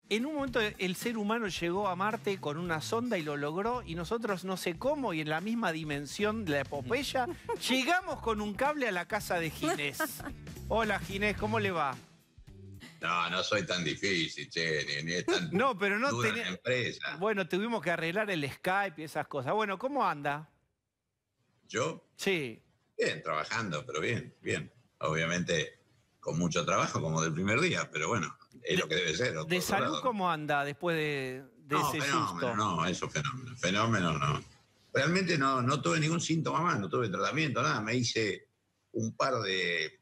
En un momento el ser humano llegó a Marte con una sonda y lo logró, y nosotros no sé cómo, y en la misma dimensión de la epopeya, llegamos con un cable a la casa de Ginés. Hola Ginés, ¿cómo le va? No, no soy tan difícil, che, ni es tan No, pero no dura tenía... la empresa. Bueno, tuvimos que arreglar el Skype y esas cosas. Bueno, ¿cómo anda? Yo, Sí. bien, trabajando, pero bien, bien. Obviamente con mucho trabajo, como del primer día, pero bueno, es lo que debe ser, ¿De por otro salud lado, ¿no? cómo anda después de No, ese fenómeno, susto? no, eso fenómeno. Fenómeno, no. Realmente no tuve ningún síntoma más, no tuve tratamiento, nada. Me hice un par de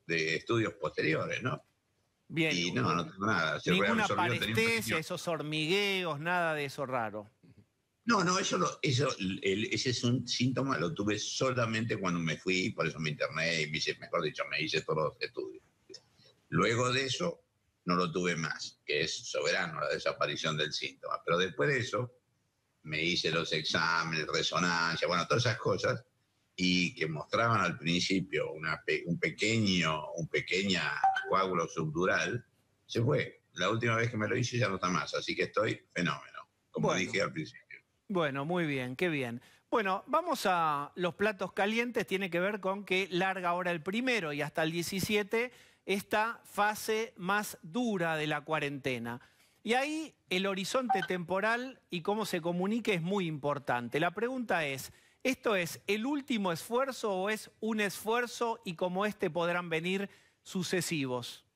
estudios posteriores, ¿no? Bien, Y no tengo nada. Se ninguna resolvió, tenía un parestesia, pequeño. esos hormigueos, nada de eso raro. No, ese es un síntoma, lo tuve solamente cuando me fui, por eso me interné y me hice, mejor dicho, me hice todos los estudios. Luego de eso, no lo tuve más, que es soberano la desaparición del síntoma. Pero después de eso, me hice los exámenes, resonancia, bueno, todas esas cosas, y que mostraban al principio un pequeña coágulo subdural, se fue. La última vez que me lo hice ya no está más, así que estoy fenómeno, como Bueno. dije al principio. Bueno, muy bien, qué bien. Bueno, vamos a los platos calientes. Tiene que ver con que larga ahora el 1 y hasta el 17 esta fase más dura de la cuarentena. Y ahí el horizonte temporal y cómo se comunique es muy importante. La pregunta es, ¿esto es el último esfuerzo o es un esfuerzo y como este podrán venir sucesivos?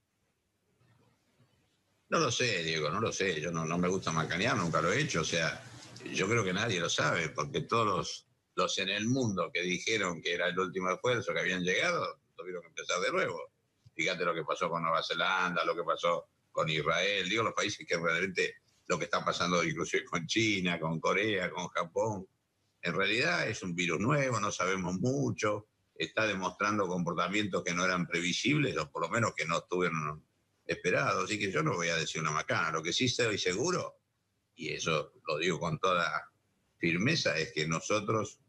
No lo sé, Diego, no lo sé. Yo no me gusta macanear, nunca lo he hecho. O sea, yo creo que nadie lo sabe, porque todos los en el mundo que dijeron que era el último esfuerzo, que habían llegado, tuvieron que empezar de nuevo. Fíjate lo que pasó con Nueva Zelanda, lo que pasó con Israel, digo, los países que realmente lo que está pasando inclusive con China, con Corea, con Japón. En realidad es un virus nuevo, no sabemos mucho, está demostrando comportamientos que no eran previsibles, o por lo menos que no estuvieron esperados. Así que yo no voy a decir una macana. Lo que sí estoy seguro, y eso lo digo con toda firmeza, es que nosotros,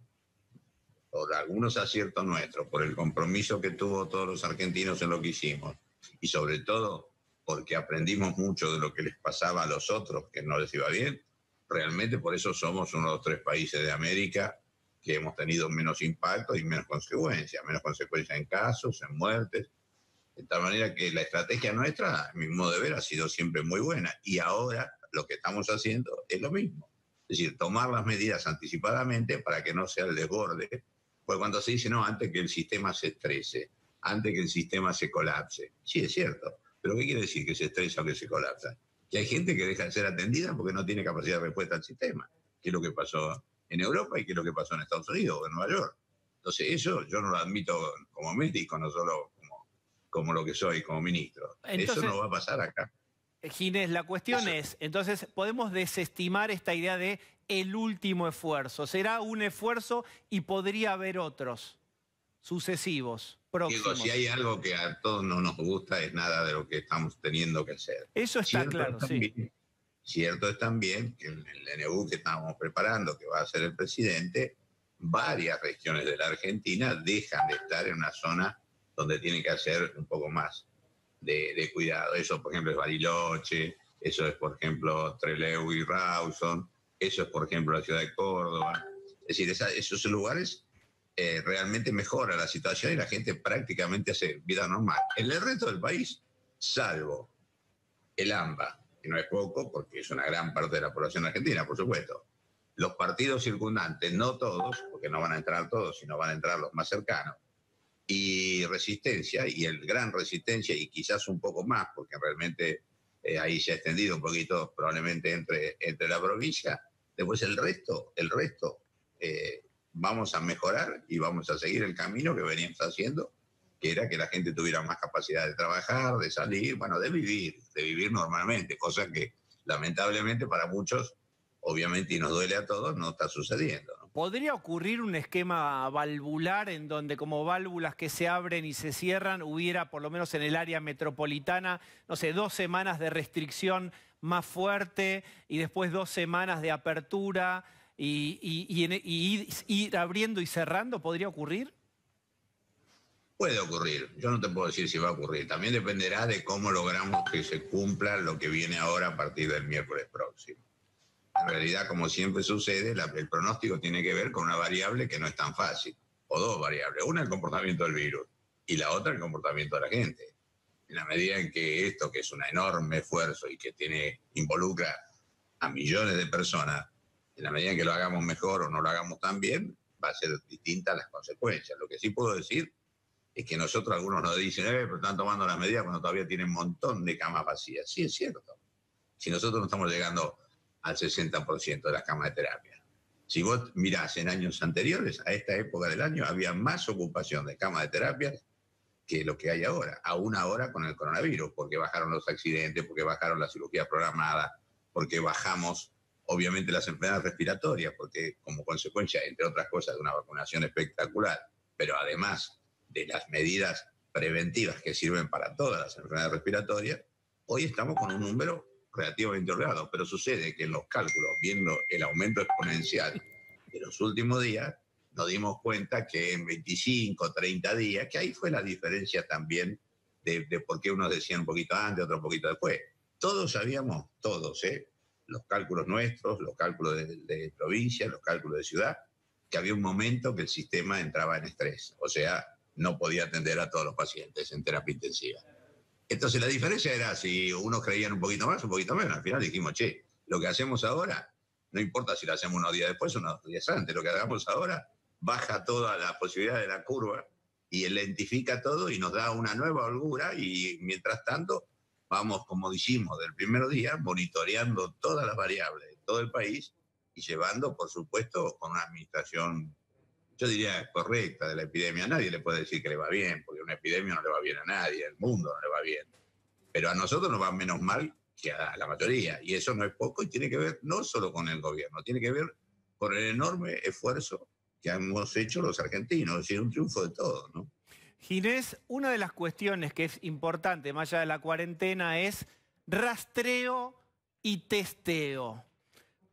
por algunos aciertos nuestros, por el compromiso que tuvo todos los argentinos en lo que hicimos, y sobre todo porque aprendimos mucho de lo que les pasaba a los otros que no les iba bien, realmente por eso somos uno de los 3 países de América que hemos tenido menos impacto y menos consecuencias en casos, en muertes. De tal manera que la estrategia nuestra, a mi modo de ver, ha sido siempre muy buena. Y ahora lo que estamos haciendo es lo mismo. Es decir, tomar las medidas anticipadamente para que no sea el desborde. Pues cuando se dice, no, antes que el sistema se estrese, antes que el sistema se colapse. Sí, es cierto. Pero ¿qué quiere decir que se estresa o que se colapsa? Que hay gente que deja de ser atendida porque no tiene capacidad de respuesta al sistema. Que es lo que pasó en Europa y que es lo que pasó en Estados Unidos o en Nueva York. Entonces eso yo no lo admito como médico, no solo como lo que soy, como ministro. Eso Entonces, no va a pasar acá. Ginés, la cuestión Eso, es, entonces, podemos desestimar esta idea de el último esfuerzo. Será un esfuerzo y podría haber otros sucesivos, Diego, si próximos. hay algo que a todos no nos gusta es nada de lo que estamos teniendo que hacer. Eso está claro, sí. Cierto es también que en el NU que estamos preparando, que va a ser el presidente, varias regiones de la Argentina dejan de estar en una zona donde tienen que hacer un poco más de cuidado. Eso, por ejemplo, es Bariloche, eso es, por ejemplo, Trelew y Rawson, eso es, por ejemplo, la ciudad de Córdoba. Es decir, esos lugares realmente mejora la situación y la gente prácticamente hace vida normal. En el resto del país, salvo el AMBA, que no es poco porque es una gran parte de la población argentina, por supuesto, los partidos circundantes, no todos, porque no van a entrar todos, sino van a entrar los más cercanos, y Resistencia, y el Gran Resistencia, y quizás un poco más, porque realmente ahí se ha extendido un poquito, probablemente entre la provincia. Después el resto, vamos a mejorar y vamos a seguir el camino que veníamos haciendo, que era que la gente tuviera más capacidad de trabajar, de salir, bueno, de vivir normalmente, cosa que lamentablemente para muchos, obviamente, y nos duele a todos, no está sucediendo, ¿no? ¿Podría ocurrir un esquema valvular en donde como válvulas que se abren y se cierran hubiera, por lo menos en el área metropolitana, no sé, 2 semanas de restricción más fuerte y después 2 semanas de apertura y ir abriendo y cerrando? ¿Podría ocurrir? Puede ocurrir, yo no te puedo decir si va a ocurrir, también dependerá de cómo logramos que se cumpla lo que viene ahora a partir del miércoles próximo. En realidad, como siempre sucede, el pronóstico tiene que ver con una variable que no es tan fácil, o dos variables, una el comportamiento del virus y la otra el comportamiento de la gente. En la medida en que esto, que es un enorme esfuerzo y que involucra a millones de personas, en la medida en que lo hagamos mejor o no lo hagamos tan bien, va a ser distinta las consecuencias. Lo que sí puedo decir es que nosotros, algunos nos dicen, pero están tomando las medidas cuando todavía tienen un montón de camas vacías. Sí, es cierto. Si nosotros no estamos llegando al 60% de las camas de terapia. Si vos mirás en años anteriores, a esta época del año, había más ocupación de camas de terapia que lo que hay ahora, aún ahora con el coronavirus, porque bajaron los accidentes, porque bajaron las cirugías programadas, porque bajamos, obviamente, las enfermedades respiratorias, porque como consecuencia, entre otras cosas, de una vacunación espectacular, pero además de las medidas preventivas que sirven para todas las enfermedades respiratorias, hoy estamos con un número relativamente holgado, pero sucede que en los cálculos, viendo el aumento exponencial de los últimos días, nos dimos cuenta que en 25, 30 días, que ahí fue la diferencia también de por qué unos decían un poquito antes, otros un poquito después. Todos sabíamos, todos, los cálculos nuestros, los cálculos de provincia, los cálculos de ciudad, que había un momento que el sistema entraba en estrés, o sea, no podía atender a todos los pacientes en terapia intensiva. Entonces la diferencia era si unos creían un poquito más, un poquito menos. Al final dijimos, che, lo que hacemos ahora, no importa si lo hacemos unos días después o unos días antes, lo que hagamos ahora baja toda la posibilidad de la curva y lentifica todo y nos da una nueva holgura y mientras tanto vamos, como dijimos, del primer día, monitoreando todas las variables de todo el país y llevando, por supuesto, con una administración, yo diría, correcta de la epidemia. A nadie le puede decir que le va bien, porque una epidemia no le va bien a nadie, al mundo no le va bien. Pero a nosotros nos va menos mal que a la mayoría, y eso no es poco, y tiene que ver no solo con el gobierno, tiene que ver con el enorme esfuerzo que hemos hecho los argentinos, es decir, un triunfo de todos, ¿no? Ginés, una de las cuestiones que es importante, más allá de la cuarentena, es rastreo y testeo.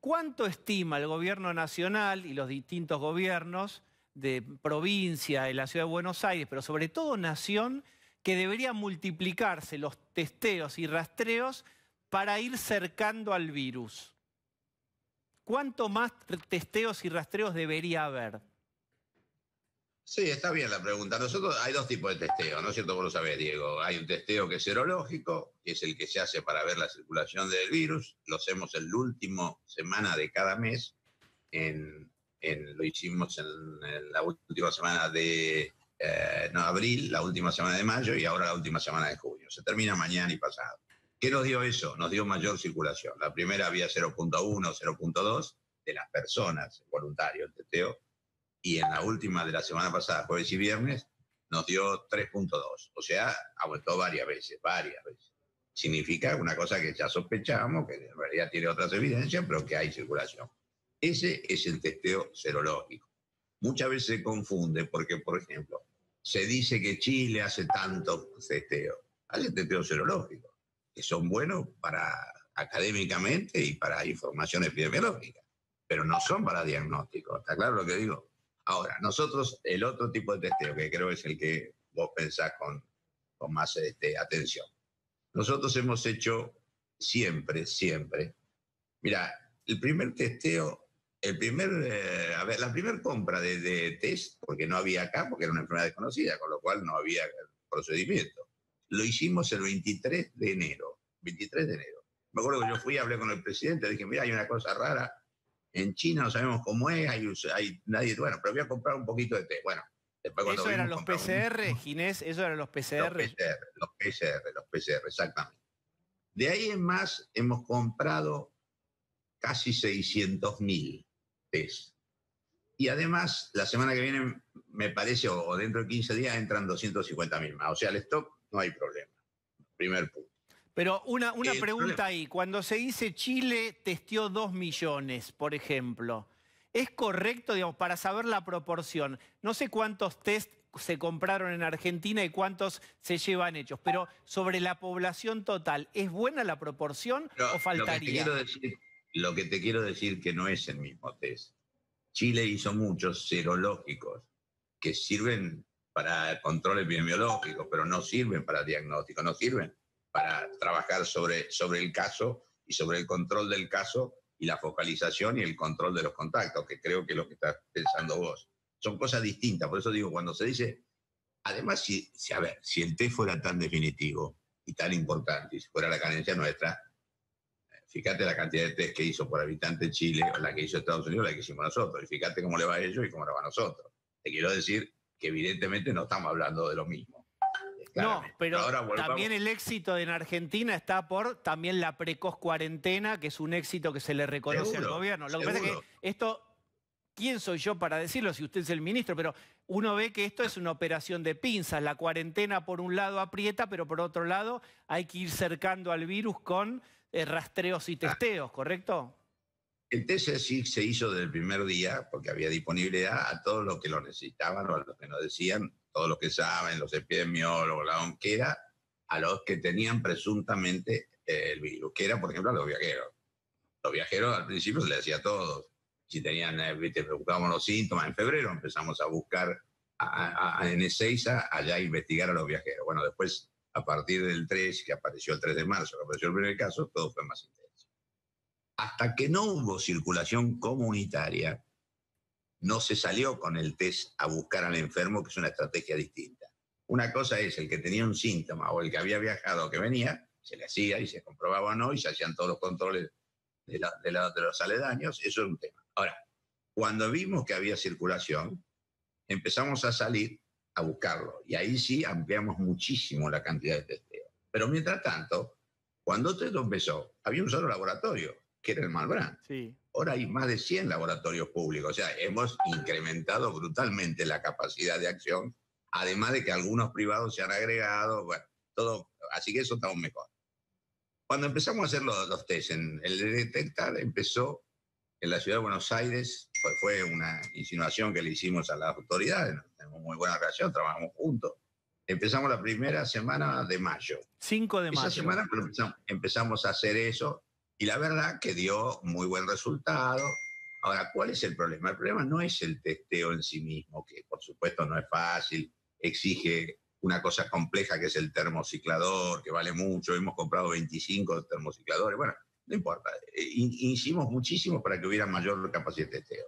¿Cuánto estima el gobierno nacional y los distintos gobiernos de provincia, de la ciudad de Buenos Aires, pero sobre todo nación, que deberían multiplicarse los testeos y rastreos para ir cercando al virus? ¿Cuánto más testeos y rastreos debería haber? Sí, está bien la pregunta. Nosotros hay dos tipos de testeo, ¿no es cierto? Vos lo sabés, Diego. Hay un testeo que es serológico, que es el que se hace para ver la circulación del virus. Lo hacemos en la última semana de cada mes. Lo hicimos en la última semana de abril, la última semana de mayo y ahora la última semana de junio. Se termina mañana y pasado. ¿Qué nos dio eso? Nos dio mayor circulación. La primera había 0.1, 0.2 de las personas voluntarios, el testeo. Y en la última de la semana pasada, jueves y viernes, nos dio 3.2. O sea, aumentó varias veces. Significa una cosa que ya sospechábamos, que en realidad tiene otras evidencias, pero que hay circulación. Ese es el testeo serológico. Muchas veces se confunde porque, por ejemplo, se dice que Chile hace tanto testeo. Hace testeo serológico, que son buenos para académicamente y para información epidemiológica, pero no son para diagnóstico. ¿Está claro lo que digo? Ahora, nosotros, el otro tipo de testeo, que creo es el que vos pensás con más atención. Nosotros hemos hecho siempre, mira, el primer testeo, la primera compra de test, porque no había acá, porque era una enfermedad desconocida, con lo cual no había procedimiento. Lo hicimos el 23 de enero. 23 de enero. Me acuerdo que yo fui, hablé con el presidente, dije, mira, hay una cosa rara. En China no sabemos cómo es, hay nadie, bueno, pero voy a comprar un poquito de té. Bueno, después cuando ¿Eso eran los PCR, Ginés? ¿Eso eran los PCR? Los PCR, exactamente. De ahí en más hemos comprado casi 600.000 test. Y además, la semana que viene, me parece, o dentro de 15 días, entran 250.000 más. O sea, el stock no hay problema. Primer punto. Pero una pregunta ahí. Cuando se dice Chile testeó 2 millones, por ejemplo, ¿es correcto, digamos, para saber la proporción? No sé cuántos test se compraron en Argentina y cuántos se llevan hechos, pero sobre la población total, ¿es buena la proporción o faltaría? Lo que te quiero decir que no es el mismo test. Chile hizo muchos serológicos que sirven para el control epidemiológico, pero no sirven para diagnóstico, no sirven para trabajar sobre el caso y sobre el control del caso y la focalización y el control de los contactos, que creo que es lo que estás pensando vos. Son cosas distintas, por eso digo, cuando se dice, además, a ver, si el test fuera tan definitivo y tan importante, y si fuera la carencia nuestra, fíjate la cantidad de test que hizo por habitante Chile, o la que hizo Estados Unidos, la que hicimos nosotros, y fíjate cómo le va a ellos y cómo le va a nosotros. Te quiero decir que evidentemente no estamos hablando de lo mismo. No, pero también el éxito en Argentina está por también la precoz cuarentena, que es un éxito que se le reconoce al gobierno. Lo que pasa es que esto, ¿quién soy yo para decirlo si usted es el ministro? Pero uno ve que esto es una operación de pinzas. La cuarentena por un lado aprieta, pero por otro lado hay que ir cercando al virus con rastreos y testeos, ¿correcto? El test sí se hizo desde el primer día porque había disponibilidad a todos los que lo necesitaban o a los que nos decían, todos los que saben, los epidemiólogos, la ONQera, a los que tenían presuntamente el virus, que era, por ejemplo, a los viajeros. Los viajeros al principio se les decía a todos. Si tenían, buscábamos los síntomas. En febrero empezamos a buscar en Ezeiza, allá a investigar a los viajeros. Bueno, después, a partir del 3, que apareció el 3 de marzo, que apareció el primer caso, todo fue más intenso. Hasta que no hubo circulación comunitaria, no se salió con el test a buscar al enfermo, que es una estrategia distinta. Una cosa es el que tenía un síntoma o el que había viajado o que venía, se le hacía y se comprobaba o no, y se hacían todos los controles de los aledaños, eso es un tema. Ahora, cuando vimos que había circulación, empezamos a salir a buscarlo, y ahí sí ampliamos muchísimo la cantidad de testeo. Pero mientras tanto, cuando esto empezó, había un solo laboratorio, que era el Malbrán. Sí. Ahora hay más de 100 laboratorios públicos, o sea, hemos incrementado brutalmente la capacidad de acción, además de que algunos privados se han agregado, bueno, todo, así que eso estamos mejor. Cuando empezamos a hacer los test, el de detectar empezó en la ciudad de Buenos Aires, fue una insinuación que le hicimos a las autoridades, tenemos muy buena relación, trabajamos juntos. Empezamos la primera semana de mayo. 5 de mayo. Esa semana empezamos a hacer eso, y la verdad que dio muy buen resultado. Ahora, ¿cuál es el problema? El problema no es el testeo en sí mismo, que por supuesto no es fácil, exige una cosa compleja que es el termociclador, que vale mucho, hemos comprado 25 termocicladores, bueno, no importa, hicimos muchísimo para que hubiera mayor capacidad de testeo.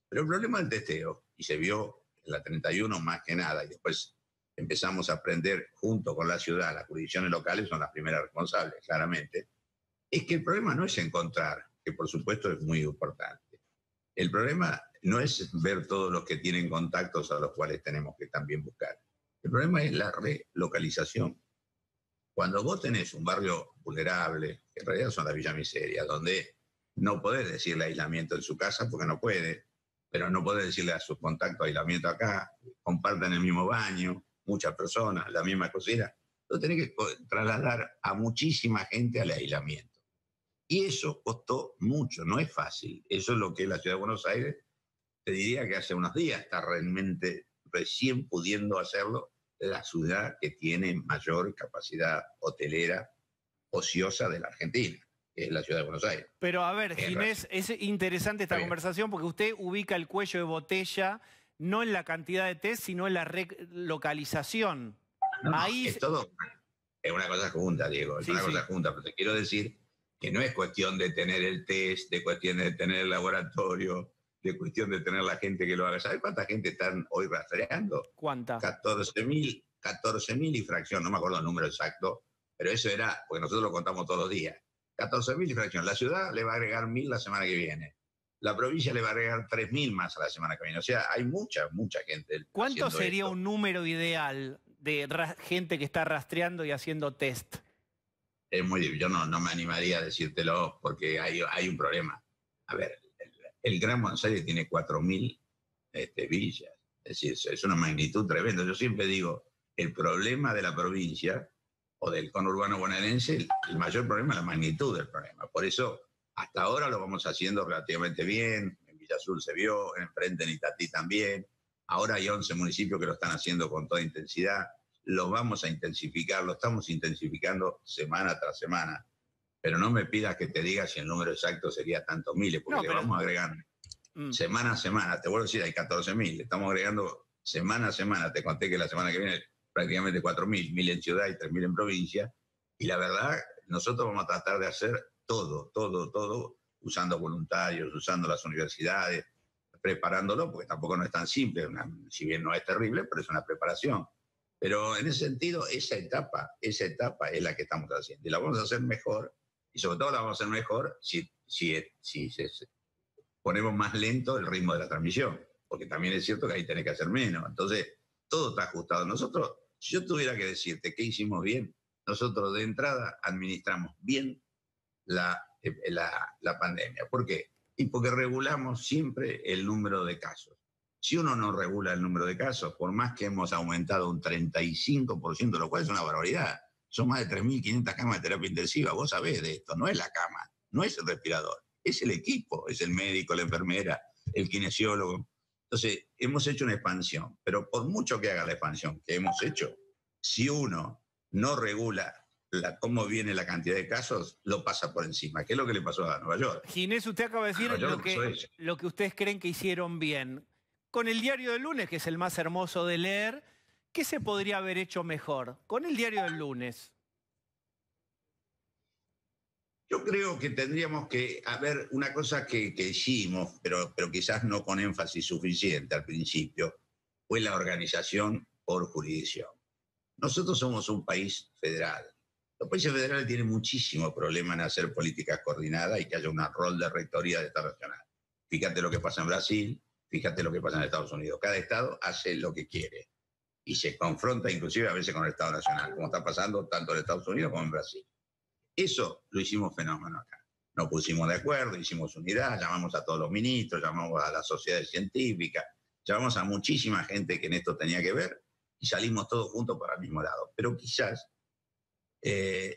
Pero el problema del testeo, y se vio en la 31 más que nada, y después empezamos a aprender junto con la ciudad, las jurisdicciones locales son las primeras responsables, claramente, es que el problema no es encontrar, que por supuesto es muy importante. El problema no es ver todos los que tienen contactos a los cuales tenemos que también buscar. El problema es la relocalización. Cuando vos tenés un barrio vulnerable, que en realidad son las Villa Miseria, donde no podés decirle aislamiento en su casa porque no puede, pero no podés decirle a sus contactos aislamiento acá, comparten el mismo baño, muchas personas, la misma cocina, lo tenés que trasladar a muchísima gente al aislamiento. Y eso costó mucho, no es fácil. Eso es lo que la Ciudad de Buenos Aires, te diría que hace unos días está realmente recién pudiendo hacerlo, la ciudad que tiene mayor capacidad hotelera ociosa de la Argentina, que es la Ciudad de Buenos Aires. Pero a ver, Ginés, es interesante esta conversación porque usted ubica el cuello de botella no en la cantidad de test, sino en la relocalización. No, ahí es todo, es una cosa junta, Diego, es una cosa junta, pero te quiero decir que no es cuestión de tener el test, de cuestión de tener el laboratorio, de cuestión de tener la gente que lo haga. ¿Sabes cuánta gente están hoy rastreando? ¿Cuánta? 14.000 y fracción, no me acuerdo el número exacto, pero eso era, porque nosotros lo contamos todos los días. 14.000 y fracción. La ciudad le va a agregar 1.000 la semana que viene. La provincia le va a agregar 3.000 más a la semana que viene. O sea, hay mucha gente. ¿Cuánto sería un número ideal de gente que está rastreando y haciendo test? Es muy difícil. Yo no me animaría a decírtelo porque hay un problema. A ver, el Gran Buenos Aires tiene 4.000 villas. Es decir, es una magnitud tremenda. Yo siempre digo, el problema de la provincia o del conurbano bonaerense, el mayor problema es la magnitud del problema. Por eso, hasta ahora lo vamos haciendo relativamente bien. En Villa Azul se vio, enfrente en Itatí también. Ahora hay 11 municipios que lo están haciendo con toda intensidad. Lo vamos a intensificar, lo estamos intensificando semana tras semana. Pero no me pidas que te diga si el número exacto sería tantos miles, porque le vamos agregando semana a semana. Te vuelvo a decir, hay 14.000, le estamos agregando semana a semana. Te conté que la semana que viene prácticamente 4.000, 1.000 en ciudad y 3.000 en provincia. Y la verdad, nosotros vamos a tratar de hacer todo, usando voluntarios, usando las universidades, preparándolo, porque tampoco no es tan simple, si bien no es terrible, pero es una preparación. Pero en ese sentido, esa etapa es la que estamos haciendo. Y la vamos a hacer mejor, y sobre todo la vamos a hacer mejor si ponemos más lento el ritmo de la transmisión, porque también es cierto que ahí tenés que hacer menos. Entonces, todo está ajustado. Nosotros, si yo tuviera que decirte qué hicimos bien, nosotros de entrada administramos bien la pandemia. ¿Por qué? Y porque regulamos siempre el número de casos. Si uno no regula el número de casos, por más que hemos aumentado un 35%, lo cual es una barbaridad, son más de 3.500 camas de terapia intensiva, vos sabés de esto, no es la cama, no es el respirador, es el equipo, es el médico, la enfermera, el kinesiólogo. Entonces, hemos hecho una expansión, pero por mucho que haga la expansión que hemos hecho, si uno no regula cómo viene la cantidad de casos, lo pasa por encima, que es lo que le pasó a Nueva York. Ginés, usted acaba de decir lo que ustedes creen que hicieron bien. Con el diario del lunes, que es el más hermoso de leer, ¿qué se podría haber hecho mejor? Con el diario del lunes. Yo creo que tendríamos que haber una cosa que hicimos, pero quizás no con énfasis suficiente al principio, fue la organización por jurisdicción. Nosotros somos un país federal. Los países federales tienen muchísimo problema en hacer políticas coordinadas y que haya un rol de rectoría de Estado nacional. Fíjate lo que pasa en Brasil, fíjate lo que pasa en Estados Unidos. Cada Estado hace lo que quiere y se confronta inclusive a veces con el Estado nacional, como está pasando tanto en Estados Unidos como en Brasil. Eso lo hicimos fenómeno acá. Nos pusimos de acuerdo, hicimos unidad, llamamos a todos los ministros, llamamos a las sociedades científicas, llamamos a muchísima gente que en esto tenía que ver y salimos todos juntos para el mismo lado. Pero quizás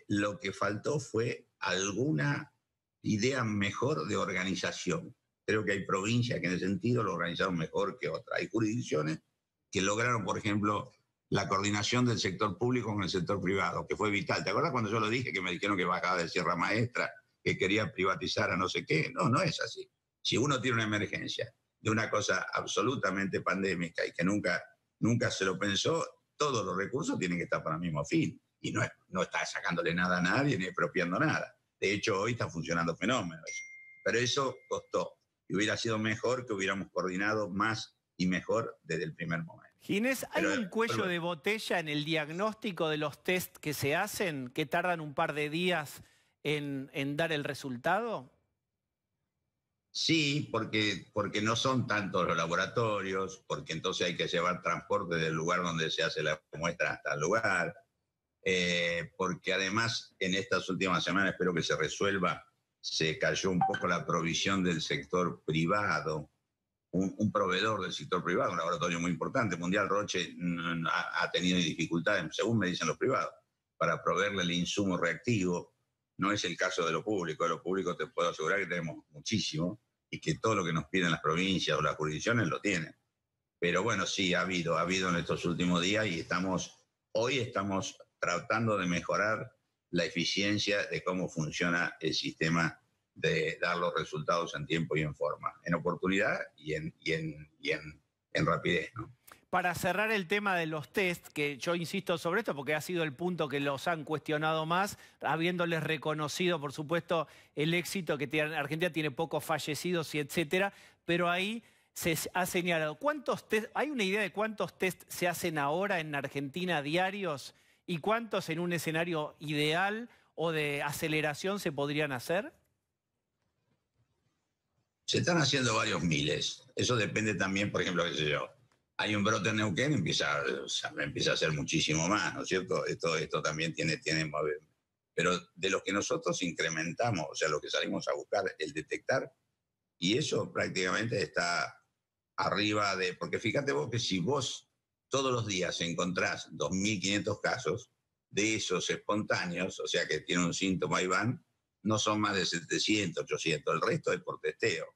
lo que faltó fue alguna idea mejor de organización. Creo que hay provincias que en ese sentido lo organizaron mejor que otras. Hay jurisdicciones que lograron, por ejemplo, la coordinación del sector público con el sector privado, que fue vital. ¿Te acuerdas cuando yo lo dije, que me dijeron que bajaba de Sierra Maestra, que quería privatizar a no sé qué? No, no es así. Si uno tiene una emergencia de una cosa absolutamente pandémica y que nunca se lo pensó, todos los recursos tienen que estar para el mismo fin. Y no está sacándole nada a nadie ni expropiando nada. De hecho, hoy está funcionando fenómeno eso. Pero eso costó. Y hubiera sido mejor que hubiéramos coordinado más y mejor desde el primer momento. Ginés, ¿hay un cuello de botella en el diagnóstico de los test que se hacen, que tardan un par de días en dar el resultado? Sí, porque no son tantos los laboratorios, porque entonces hay que llevar transporte del lugar donde se hace la muestra hasta el lugar, porque además en estas últimas semanas, espero que se resuelva, se cayó un poco la provisión del sector privado. Un proveedor del sector privado, un laboratorio muy importante, Mundial Roche, ha tenido dificultades, según me dicen los privados, para proveerle el insumo reactivo. No es el caso de lo público. De lo público te puedo asegurar que tenemos muchísimo y que todo lo que nos piden las provincias o las jurisdicciones lo tienen. Pero bueno, sí, ha habido en estos últimos días y hoy estamos tratando de mejorar la eficiencia de cómo funciona el sistema de dar los resultados en tiempo y en forma, en oportunidad y en rapidez, ¿no? Para cerrar el tema de los test, que yo insisto sobre esto porque ha sido el punto que los han cuestionado más, habiéndoles reconocido, por supuesto, el éxito que tiene Argentina, tiene pocos fallecidos y etcétera, pero ahí se ha señalado, ¿hay una idea de cuántos test se hacen ahora en Argentina diarios y cuántos en un escenario ideal o de aceleración se podrían hacer? Se están haciendo varios miles. Eso depende también, por ejemplo, qué sé yo, hay un brote en Neuquén, empieza a ser muchísimo más, ¿no es cierto? Esto también tiene. Pero de los que nosotros incrementamos, o sea, lo que salimos a buscar, el detectar, y eso prácticamente está arriba de... Porque fíjate vos que si vos todos los días encontrás 2.500 casos, de esos espontáneos, o sea, que tienen un síntoma y van, no son más de 700, 800, el resto es por testeo.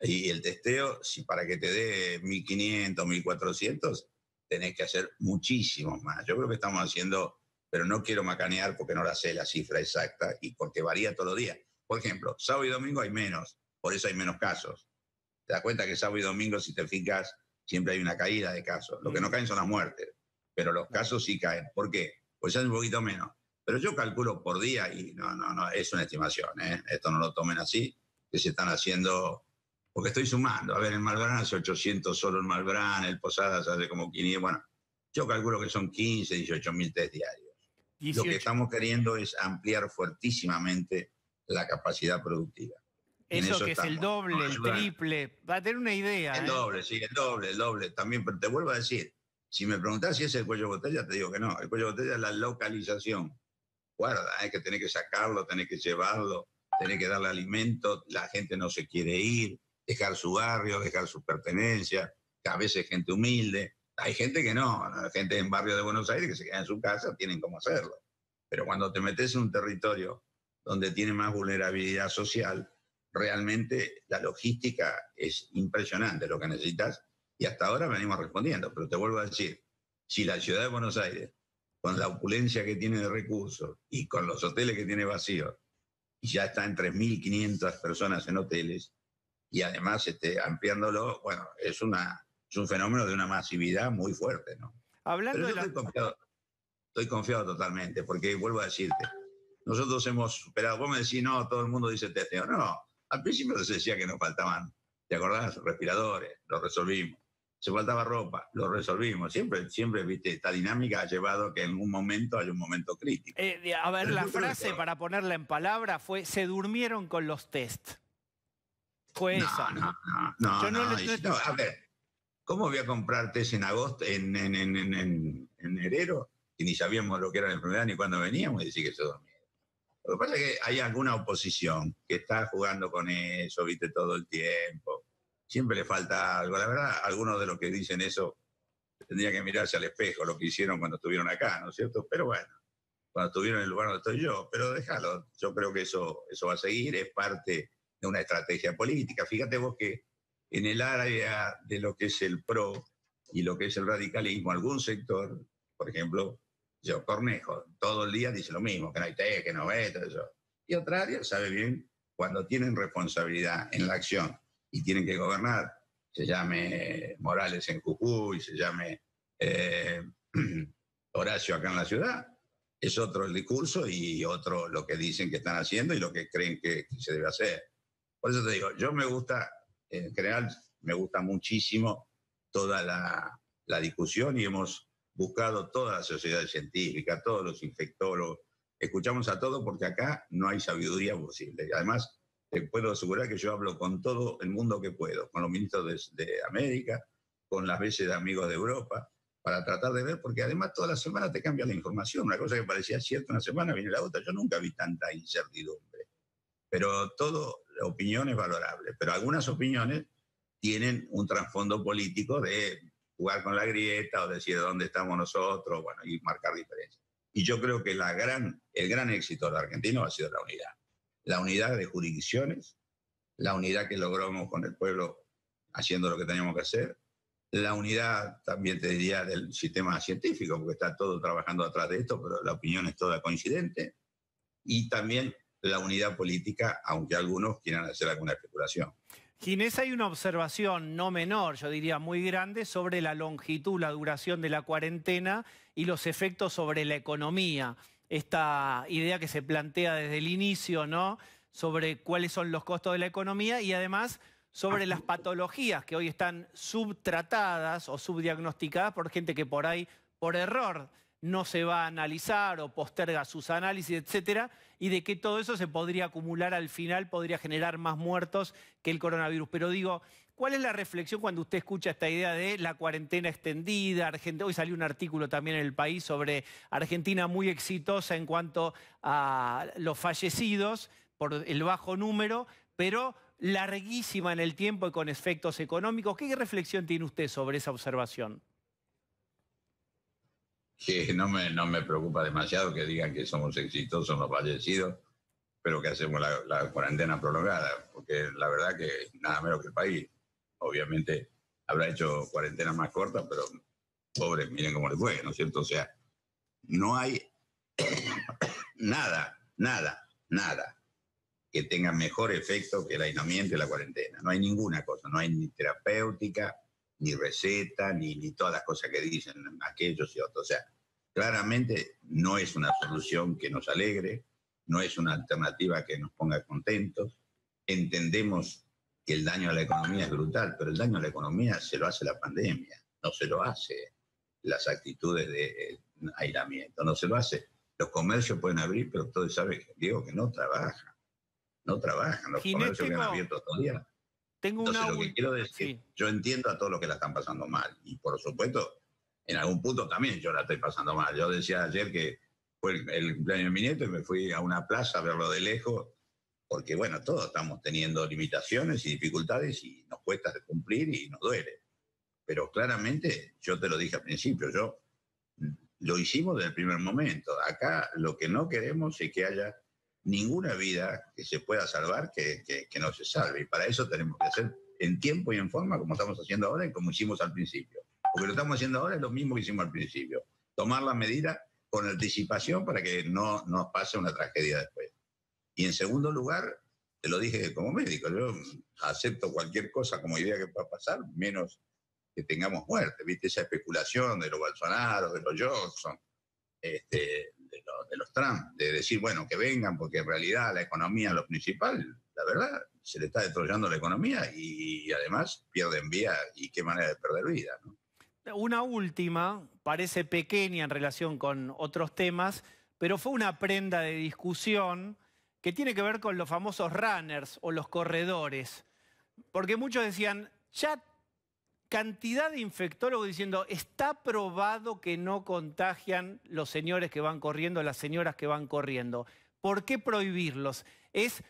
Y el testeo, si para que te dé 1.500, 1.400, tenés que hacer muchísimos más. Yo creo que estamos haciendo, pero no quiero macanear porque no la sé la cifra exacta y porque varía todos los días. Por ejemplo, sábado y domingo hay menos, por eso hay menos casos. Te das cuenta que sábado y domingo, si te fijas, siempre hay una caída de casos. Lo que no caen son las muertes, pero los casos sí caen. ¿Por qué? Pues ya es un poquito menos. Pero yo calculo por día y no, es una estimación, ¿eh? Esto no lo tomen así, que se están haciendo, porque estoy sumando. A ver, el Malbrán hace 800 solo el Malbrán, el Posadas hace como 500, bueno, yo calculo que son 15, 18.000 test diarios. 18. Lo que estamos queriendo es ampliar fuertísimamente la capacidad productiva. Eso que es el doble, el triple, va a tener una idea. El doble, sí, el doble también, pero te vuelvo a decir, si me preguntás si es el cuello de botella, te digo que no. El cuello de botella es la localización. Guarda, que tenés que sacarlo, tenés que llevarlo, tenés que darle alimento, la gente no se quiere ir, dejar su barrio, dejar su pertenencia, que a veces gente humilde. Hay gente que no, gente en barrio de Buenos Aires que se queda en su casa, tienen cómo hacerlo. Pero cuando te metes en un territorio donde tiene más vulnerabilidad social, realmente la logística es impresionante lo que necesitas y hasta ahora venimos respondiendo. Pero te vuelvo a decir, si la ciudad de Buenos Aires, con la opulencia que tiene de recursos y con los hoteles que tiene vacíos, y ya está en 3.500 personas en hoteles, y además ampliándolo, bueno, es un fenómeno de una masividad muy fuerte, ¿no? Hablando Pero yo estoy confiado totalmente, porque vuelvo a decirte, nosotros hemos superado, vos me decís, no, todo el mundo dice testeo, no, al principio se decía que nos faltaban, ¿te acordás? Respiradores, lo resolvimos. Se faltaba ropa, lo resolvimos. Siempre, viste, esta dinámica ha llevado a que en un momento haya un momento crítico. A ver, la frase, para ponerla en palabras, fue, se durmieron con los test. Fue esa. No, a ver, ¿cómo voy a comprar test en agosto, en enero, y ni sabíamos lo que era la enfermedad ni cuándo veníamos y decir que se durmieron? Lo que pasa es que hay alguna oposición que está jugando con eso, viste, todo el tiempo. Siempre le falta algo. La verdad, algunos de los que dicen eso tendrían que mirarse al espejo, lo que hicieron cuando estuvieron acá, ¿no es cierto? Pero bueno, cuando estuvieron en el lugar donde estoy yo, pero déjalo. Yo creo que eso va a seguir, es parte de una estrategia política. Fíjate vos que en el área de lo que es el PRO y lo que es el radicalismo, algún sector, por ejemplo, yo, Cornejo, todo el día dice lo mismo, que no hay té, que no ve, todo eso. Y otra área sabe bien, cuando tienen responsabilidad en la acción y tienen que gobernar, se llame Morales en Jujuy, se llame Horacio acá en la ciudad, es otro el discurso y otro lo que dicen que están haciendo y lo que creen que se debe hacer. Por eso te digo, yo me gusta, en general, me gusta muchísimo toda la discusión y hemos buscado toda la sociedad científica, todos los infectólogos, escuchamos a todos porque acá no hay sabiduría posible. Y además, te puedo asegurar que yo hablo con todo el mundo que puedo, con los ministros de América, con las veces de amigos de Europa, para tratar de ver, porque además toda la semana te cambia la información. Una cosa que parecía cierta una semana viene la otra. Yo nunca vi tanta incertidumbre. Pero todo, la opinión es valorable. Pero algunas opiniones tienen un trasfondo político de jugar con la grieta o decir dónde estamos nosotros, bueno, y marcar diferencias. Y yo creo que el gran éxito de los argentinos ha sido la unidad. La unidad de jurisdicciones, la unidad que logramos con el pueblo haciendo lo que teníamos que hacer, la unidad también te diría del sistema científico, porque está todo trabajando atrás de esto, pero la opinión es toda coincidente, y también la unidad política, aunque algunos quieran hacer alguna especulación. Ginés, hay una observación no menor, yo diría muy grande, sobre la longitud, la duración de la cuarentena y los efectos sobre la economía. Esta idea que se plantea desde el inicio, ¿no?, sobre cuáles son los costos de la economía y además sobre las patologías que hoy están subtratadas o subdiagnosticadas por gente que por ahí, por error, no se va a analizar o posterga sus análisis, etcétera, y de que todo eso se podría acumular al final, podría generar más muertos que el coronavirus. Pero digo, ¿cuál es la reflexión cuando usted escucha esta idea de la cuarentena extendida? Hoy salió un artículo también en El País sobre Argentina muy exitosa en cuanto a los fallecidos por el bajo número, pero larguísima en el tiempo y con efectos económicos. ¿Qué reflexión tiene usted sobre esa observación? Que no me preocupa demasiado que digan que somos exitosos los fallecidos, pero que hacemos la cuarentena prolongada, porque la verdad que nada menos que el país. Obviamente habrá hecho cuarentenas más cortas, pero pobres, miren cómo les fue, ¿no es cierto? O sea, no hay nada que tenga mejor efecto que el aislamiento y la cuarentena. No hay ninguna cosa, no hay ni terapéutica, ni receta, ni todas las cosas que dicen aquellos y otros. O sea, claramente no es una solución que nos alegre, no es una alternativa que nos ponga contentos. Entendemos que el daño a la economía es brutal, pero el daño a la economía se lo hace la pandemia, no se lo hace las actitudes de aislamiento, no se lo hace. Los comercios pueden abrir, pero todos saben, Diego, que no trabajan, no trabajan. Los Ginés, comercios que han abierto todavía. tengo Entonces, una lo que quiero decir, sí. yo entiendo a todos los que la están pasando mal. Y por supuesto, en algún punto también yo la estoy pasando mal. Yo decía ayer que fue el cumpleaños de mi nieto y me fui a una plaza a verlo de lejos, porque bueno, todos estamos teniendo limitaciones y dificultades y nos cuesta cumplir y nos duele. Pero claramente, yo te lo dije al principio, lo hicimos desde el primer momento. Acá lo que no queremos es que haya ninguna vida que se pueda salvar que no se salve. Y para eso tenemos que hacer en tiempo y en forma como estamos haciendo ahora y como hicimos al principio. Porque lo estamos haciendo ahora es lo mismo que hicimos al principio. Tomar la medida con anticipación para que no nos pase una tragedia después. Y en segundo lugar, te lo dije como médico, yo acepto cualquier cosa como idea que pueda pasar, menos que tengamos muerte. ¿Viste? Esa especulación de los Bolsonaro, de los Johnson, de los Trump, de decir, bueno, que vengan, porque en realidad la economía es lo principal. La verdad, se le está destruyendo la economía y además pierden vida y qué manera de perder vida, ¿no? Una última, parece pequeña en relación con otros temas, pero fue una prenda de discusión que tiene que ver con los famosos runners o los corredores. Porque muchos decían, ya cantidad de infectólogos diciendo, está probado que no contagian los señores que van corriendo, las señoras que van corriendo. ¿Por qué prohibirlos? ¿Es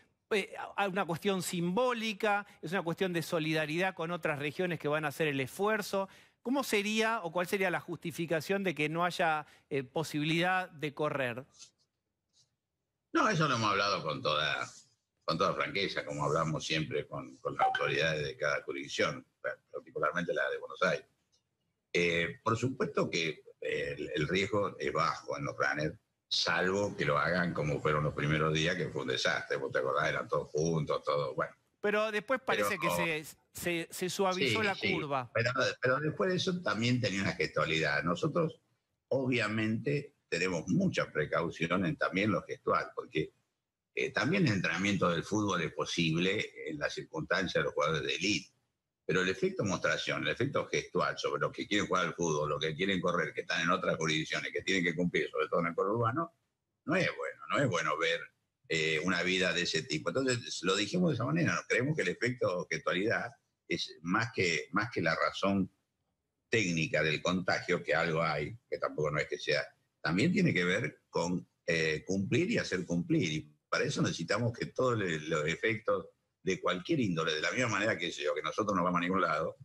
una cuestión simbólica? ¿Es una cuestión de solidaridad con otras regiones que van a hacer el esfuerzo? ¿Cómo sería o cuál sería la justificación de que no haya posibilidad de correr? No, eso lo hemos hablado con toda franqueza, como hablamos siempre con las autoridades de cada jurisdicción, particularmente la de Buenos Aires. Por supuesto que el riesgo es bajo en los runners, salvo que lo hagan como fueron los primeros días, que fue un desastre. ¿Vos te acordás? Eran todos juntos, todo, bueno. Pero después parece que se suavizó la curva. Pero después de eso también tenía una gestualidad. Nosotros, obviamente, tenemos mucha precaución en también lo gestual, porque también el entrenamiento del fútbol es posible en las circunstancias de los jugadores de élite. Pero el efecto mostración, el efecto gestual sobre los que quieren jugar al fútbol, los que quieren correr, que están en otras jurisdicciones, que tienen que cumplir, sobre todo en el conurbano, no es bueno. No es bueno ver una vida de ese tipo. Entonces, lo dijimos de esa manera. ¿No? Creemos que el efecto gestualidad es más que la razón técnica del contagio, que algo hay, que tampoco no es que sea, también tiene que ver con cumplir y hacer cumplir. Y para eso necesitamos que todos los efectos de cualquier índole, de la misma manera que nosotros no vamos a ningún lado,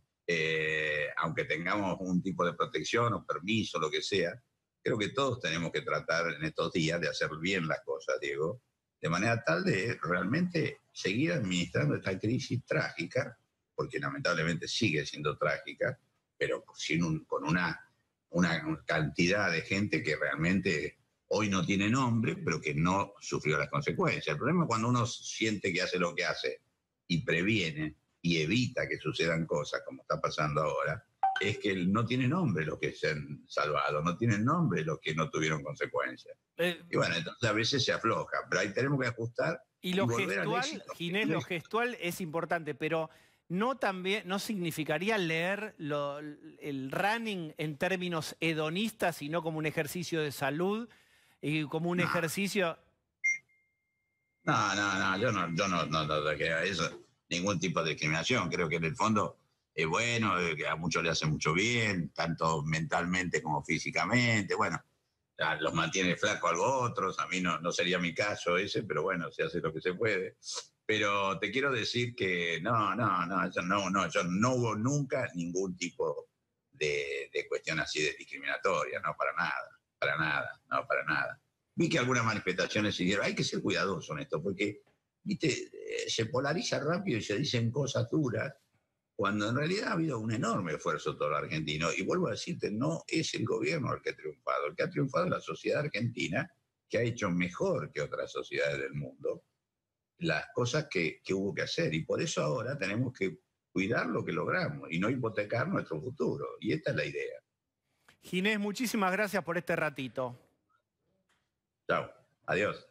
aunque tengamos un tipo de protección o permiso, lo que sea, creo que todos tenemos que tratar en estos días de hacer bien las cosas, Diego, de manera tal de realmente seguir administrando esta crisis trágica, porque lamentablemente sigue siendo trágica, pero con una cantidad de gente que realmente hoy no tiene nombre, pero que no sufrió las consecuencias. El problema es cuando uno siente que hace lo que hace y previene y evita que sucedan cosas como está pasando ahora, es que no tiene nombre los que se han salvado, no tienen nombre los que no tuvieron consecuencias. Y bueno, entonces a veces se afloja, pero ahí tenemos que ajustar y lo gestual, Ginés, lo gestual es importante, pero no significaría leer el running en términos hedonistas, sino como un ejercicio de salud y como un ejercicio... Yo no eso, ningún tipo de discriminación. Creo que en el fondo es bueno, que a muchos le hace mucho bien, tanto mentalmente como físicamente. Bueno, los mantiene flaco algo otros, a mí no sería mi caso ese, pero bueno, se hace lo que se puede. Pero te quiero decir que no hubo nunca ningún tipo de cuestión así de discriminatoria, no, para nada. Vi que algunas manifestaciones se dieron, hay que ser cuidadoso en esto, porque, viste, se polariza rápido y se dicen cosas duras, cuando en realidad ha habido un enorme esfuerzo de todo el argentino. Y vuelvo a decirte, no es el gobierno el que ha triunfado. El que ha triunfado es la sociedad argentina, que ha hecho mejor que otras sociedades del mundo las cosas que hubo que hacer. Y por eso ahora tenemos que cuidar lo que logramos y no hipotecar nuestro futuro. Y esta es la idea. Ginés, muchísimas gracias por este ratito. Chao. Adiós.